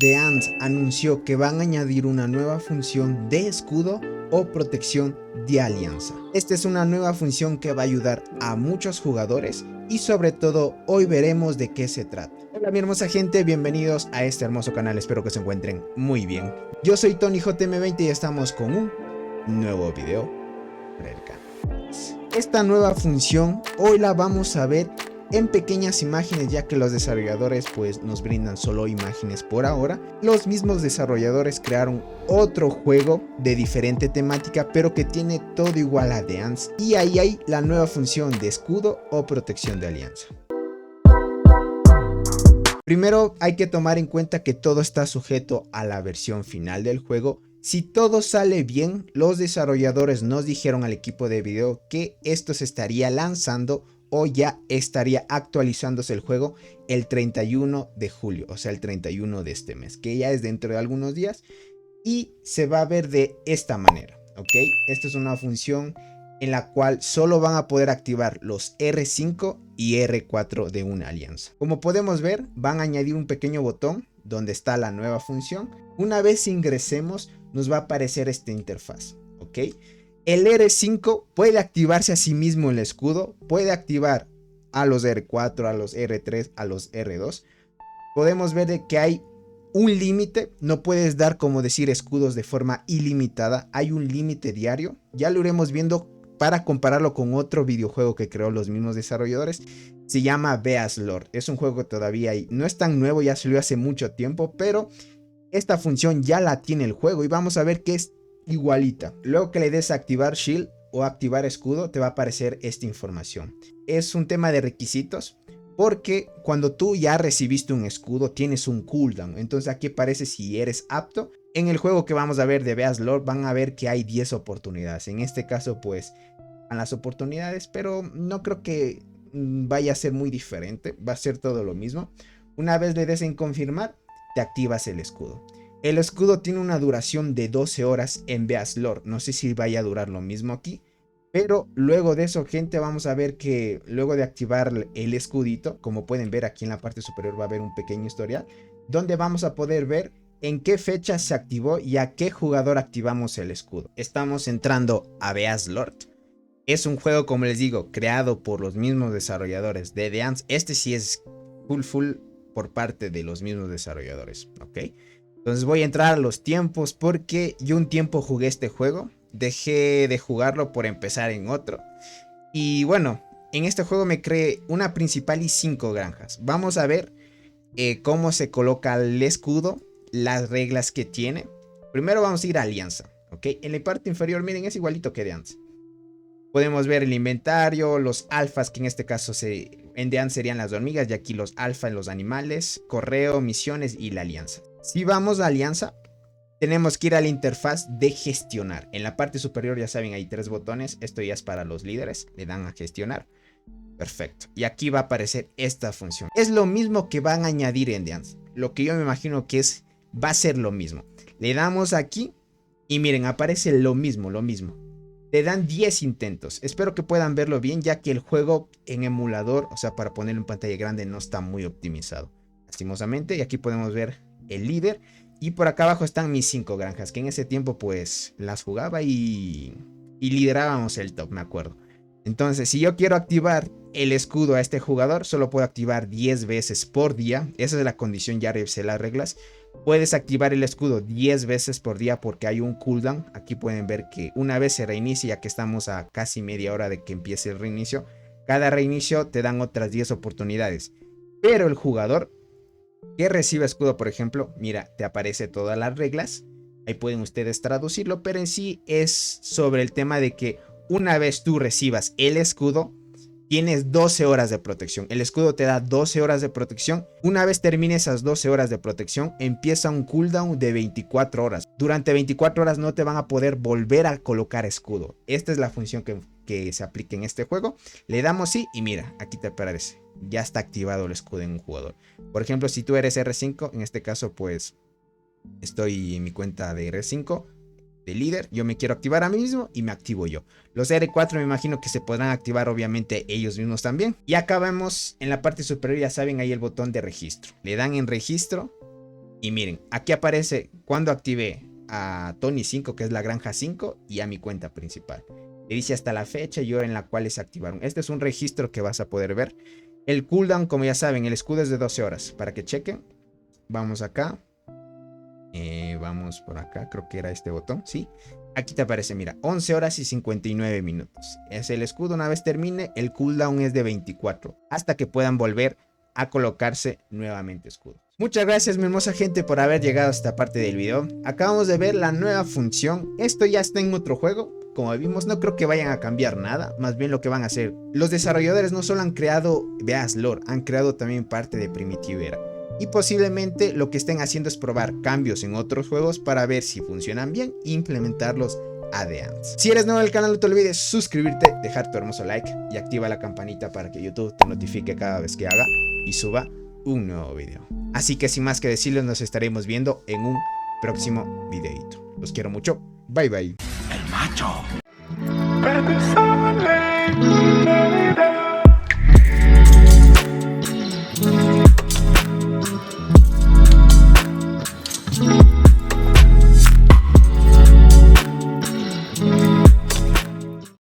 The Ant anunció que van a añadir una nueva función de escudo o protección de alianza. Esta es una nueva función que va a ayudar a muchos jugadores y sobre todo hoy veremos de qué se trata. Hola mi hermosa gente, bienvenidos a este hermoso canal, espero que se encuentren muy bien. Yo soy Tony JM20 y estamos con un nuevo video para el canal. Esta nueva función hoy la vamos a ver en pequeñas imágenes, ya que los desarrolladores pues nos brindan solo imágenes por ahora. Los mismos desarrolladores crearon otro juego de diferente temática, pero que tiene todo igual a The Ants, y ahí hay la nueva función de escudo o protección de alianza. Primero hay que tomar en cuenta que todo está sujeto a la versión final del juego. Si todo sale bien, los desarrolladores nos dijeron al equipo de video que esto se estaría lanzando o ya estaría actualizándose el juego el 31 de julio, o sea el 31 de este mes, que ya es dentro de algunos días, y se va a ver de esta manera, ¿ok? Esta es una función en la cual solo van a poder activar los R5 y R4 de una alianza. Como podemos ver, van a añadir un pequeño botón donde está la nueva función. Una vez ingresemos, nos va a aparecer esta interfaz, ¿ok? El R5 puede activarse a sí mismo el escudo, puede activar a los R4, a los R3, a los R2. Podemos ver de que hay un límite, no puedes dar como decir escudos de forma ilimitada, hay un límite diario, ya lo iremos viendo para compararlo con otro videojuego que creó los mismos desarrolladores. Se llama Beast Lord, es un juego que todavía no es tan nuevo, ya salió hace mucho tiempo, pero esta función ya la tiene el juego y vamos a ver que es igualita. Luego que le des a activar shield o activar escudo, te va a aparecer esta información. Es un tema de requisitos, porque cuando tú ya recibiste un escudo tienes un cooldown, entonces aquí aparece si eres apto. En el juego que vamos a ver de Beast Lord van a ver que hay 10 oportunidades. En este caso pues a las oportunidades, pero no creo que vaya a ser muy diferente, va a ser todo lo mismo. Una vez le des en confirmar, te activas el escudo. El escudo tiene una duración de 12 horas en Beast Lord. No sé si vaya a durar lo mismo aquí. Pero luego de eso, gente, vamos a ver que luego de activar el escudito, como pueden ver aquí en la parte superior va a haber un pequeño historial, donde vamos a poder ver en qué fecha se activó y a qué jugador activamos el escudo. Estamos entrando a Beast Lord. Es un juego, como les digo, creado por los mismos desarrolladores de The Ants. Este sí es full por parte de los mismos desarrolladores, ¿ok? Entonces voy a entrar a los tiempos porque yo un tiempo jugué este juego. Dejé de jugarlo por empezar en otro. Y bueno, en este juego me creé una principal y 5 granjas. Vamos a ver cómo se coloca el escudo, las reglas que tiene. Primero vamos a ir a alianza, ¿ok? En la parte inferior, miren, es igualito que de antes. Podemos ver el inventario, los alfas, que en este caso en The Ant serían las hormigas, y aquí los alfa en los animales, correo, misiones y la alianza. Si vamos a alianza, tenemos que ir a la interfaz de gestionar. En la parte superior ya saben, hay 3 botones. Esto ya es para los líderes. Le dan a gestionar. Perfecto. Y aquí va a aparecer esta función. Es lo mismo que van a añadir en The Ant. Lo que yo me imagino que va a ser lo mismo. Le damos aquí y miren, aparece lo mismo. Te dan 10 intentos. Espero que puedan verlo bien, ya que el juego en emulador, o sea, para ponerlo en pantalla grande, no está muy optimizado, lastimosamente. Y aquí podemos ver el líder. Y por acá abajo están mis 5 granjas, que en ese tiempo pues las jugaba y liderábamos el top, me acuerdo. Entonces, si yo quiero activar el escudo a este jugador, solo puedo activar 10 veces por día. Esa es la condición, ya revisé las reglas. Puedes activar el escudo 10 veces por día porque hay un cooldown. Aquí pueden ver que una vez se reinicia, ya que estamos a casi media hora de que empiece el reinicio. Cada reinicio te dan otras 10 oportunidades. Pero el jugador que recibe escudo, por ejemplo, mira, te aparece todas las reglas. Ahí pueden ustedes traducirlo, pero en sí es sobre el tema de que una vez tú recibas el escudo, tienes 12 horas de protección. El escudo te da 12 horas de protección. Una vez termine esas 12 horas de protección, empieza un cooldown de 24 horas. Durante 24 horas no te van a poder volver a colocar escudo. Esta es la función que se aplica en este juego. Le damos sí y mira, aquí te aparece. Ya está activado el escudo en un jugador. Por ejemplo, si tú eres R5, en este caso pues estoy en mi cuenta de R5 de líder, yo me quiero activar a mí mismo y me activo yo. Los R4 me imagino que se podrán activar obviamente ellos mismos también. Y acá vemos en la parte superior, ya saben, ahí el botón de registro. Le dan en registro Y miren, aquí aparece cuando activé a Tony 5, que es la granja 5, y a mi cuenta principal. Le dice hasta la fecha y hora en la cual se activaron. Este es un registro que vas a poder ver. El cooldown, como ya saben, el escudo es de 12 horas. Para que chequen. Vamos acá. Vamos por acá. Creo que era este botón. Sí. Aquí te aparece, mira, 11 horas y 59 minutos. Es el escudo. Una vez termine, el cooldown es de 24. Hasta que puedan volver a colocarse nuevamente escudo. Muchas gracias, mi hermosa gente, por haber llegado a esta parte del video. Acabamos de ver la nueva función. Esto ya está en otro juego. Como vimos, no creo que vayan a cambiar nada. Más bien lo que van a hacer. Los desarrolladores no solo han creado Veas Lore, han creado también parte de Primitivera. Y posiblemente lo que estén haciendo es probar cambios en otros juegos para ver si funcionan bien e implementarlos adelante. Si eres nuevo al canal, no te olvides suscribirte, dejar tu hermoso like y activa la campanita para que YouTube te notifique cada vez que haga y suba un nuevo video. Así que sin más que decirles, nos estaremos viendo en un próximo videito. Los quiero mucho. Bye bye. El macho.